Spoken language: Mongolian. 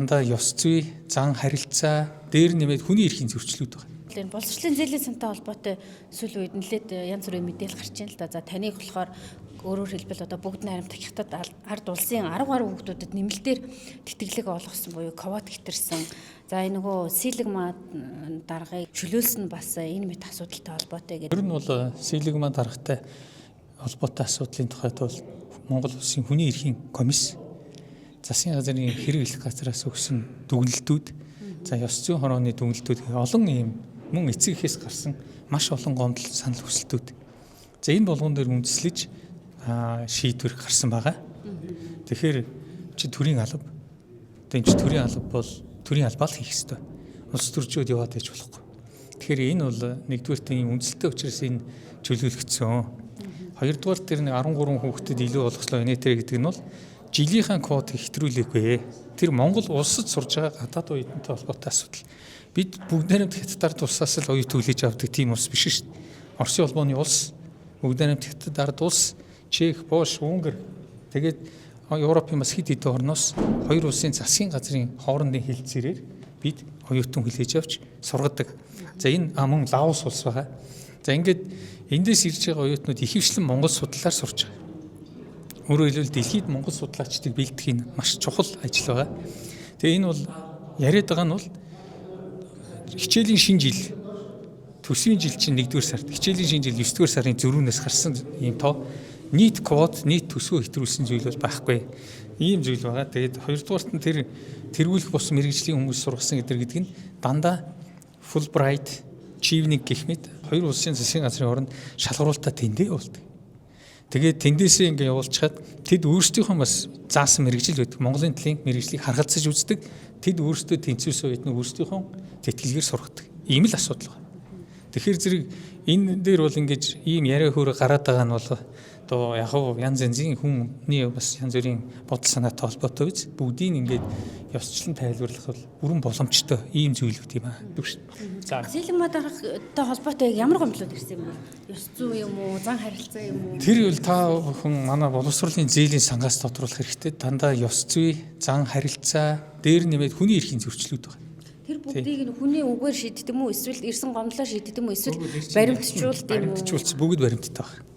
дандаа ёс зүй, зан харилцаа дээр нэмээд хүний эрхийн зөрчлүүд байна. Тэгэхээр боловсролын зээлийн сантай холбоотой сүүлийн үед нэлээд янз бүрийн мэдээлэл гарч байна л да. За таныг болохоор өөрөөр хэлбэл одоо бүгд найрамдах хятад ард улсын 10 гаруй хүүхдүүдэд нэмэлтээр тэтгэлэг олгосон буюу ковид хэтэрсэн. За энэ нөгөө силигма даргыг чөлөөлсөн бас энэ мэт асуудалтай холбоотой гэдэг. Ер нь бол силигма даргатай холбоотой асуудлын тухайд бол Монгол улсын хүний эрхийн комисс, засгийн газрын хэрэглэх газраас өгсөн дүгнэлтүүд, за ёс зүйн хорооны дүгнэлтүүд олон ийм мөн эцэг эхээс гарсан маш олон гомдол санал хүсэлтүүд. За энэ болгон дээр үндэслэж шийдвэр гарсан байгаа. Тэгэхээр чи төрийн алба. Тэгвэл чи төрийн алба бол төрийн албаа л хийх ёстой. Улс төржөөд яваад байж болохгүй. Тэгэхээр энэ бол нэгдүгээр тийм үндэслэлтэй учраас энэ чөлөөлөгдсөн. Хоёрдугаар тэр 13 хүүхдэд илүү олгослоо инээтэй гэдэг нь бол жилийнхэн квот хэтрүүлээгүй. Тэр Монгол улсад сурж байгаа гадаад оюутантай холбоотой асуудал. Бид бүгд найрамд хятад улсаас л оюут хүлээж авдаг тийм улс биш шүү дээ. Оросын улбооны улс, бүгд найрамд хятад ард улс, Чех, Польш, Унгар тэгээд Европын бас хэд хэдэн орноос хоёр улсын засгийн газрын хоорондын хэлэлцээрээр бид оюутан хүлээж авч сургадаг. За энэ мөн Лаос улс байгаа. За ингээд эндээс ирж байгаа оюутнууд ихэвчлэн Монгол судлаар сурч байгаа. Өөрөөр хэлбэл дэлхийд Монгол судлаачдыг бэлдэх нь маш чухал ажил байгаа. Тэгээ энэ бол яриад байгаа нь бол хичээлийн шинэ жил төсвийн жил чинь 1-р сард, хичээлийн шинэ жил 9-р сарын 4-өөс гарсан ийм тоо нийт квот, нийт төсвөө хэтрүүлсэн зүйл бол байхгүй. Ийм зүйл байгаа. Тэгээд хоёрдугаарт нь тэр тэргүүлэх бус мэрэгжлийн хүмүүс сургасан гэдэг нь дандаа Fulbright, Chevening гэх мэт хоёр улсын засгийн газрын хооронд шалгаруулалтаа тэндээ явуулдаг. Тэгээд тэндээсээ ингээ явуулчихад тэд өөрсдийнхөө бас заасан мэрэгжил байдаг. Монголын талын мэрэгжлийг харгалзаж үздэг. Тэд өөрсдөө тэнцвэрсэн үед нь өөрсдийнхөө тэтгэлгээр сургадаг. Ийм л асуудал байна. Тэгэхээр зэрэг энэ дээр бол ингэж ийм яриа хөөр гараад байгаа нь бол одоо яг янз янзын хүний бас янз бүрийн бодол санаатай холбоотой биз. Бүгдийг ингээд ёсчлон тайлбарлах бол бүрэн боломжтой ийм зүйлүүд юм аа. За силигма даргатай холбоотой ямар гомдлууд ирсэн юм бэ? Ёс зүй юм уу, зан харилцаа юм уу? Тэр үл та бүхэн манай боловсролын зээлийн сангаас тодруулах хэрэгтэй. Дандаа ёс зүй, зан харилцаа дээр нэмээд хүний эрхийн зөрчлүүд байна. Тэр бүгдийг нь хүний үгээр шийддэг юм уу? Эсвэл ирсэн гомдлоо шийддэг юм уу? Эсвэл баримтжуулт юм уу? Баримтжуулц бүгд баримттай байна.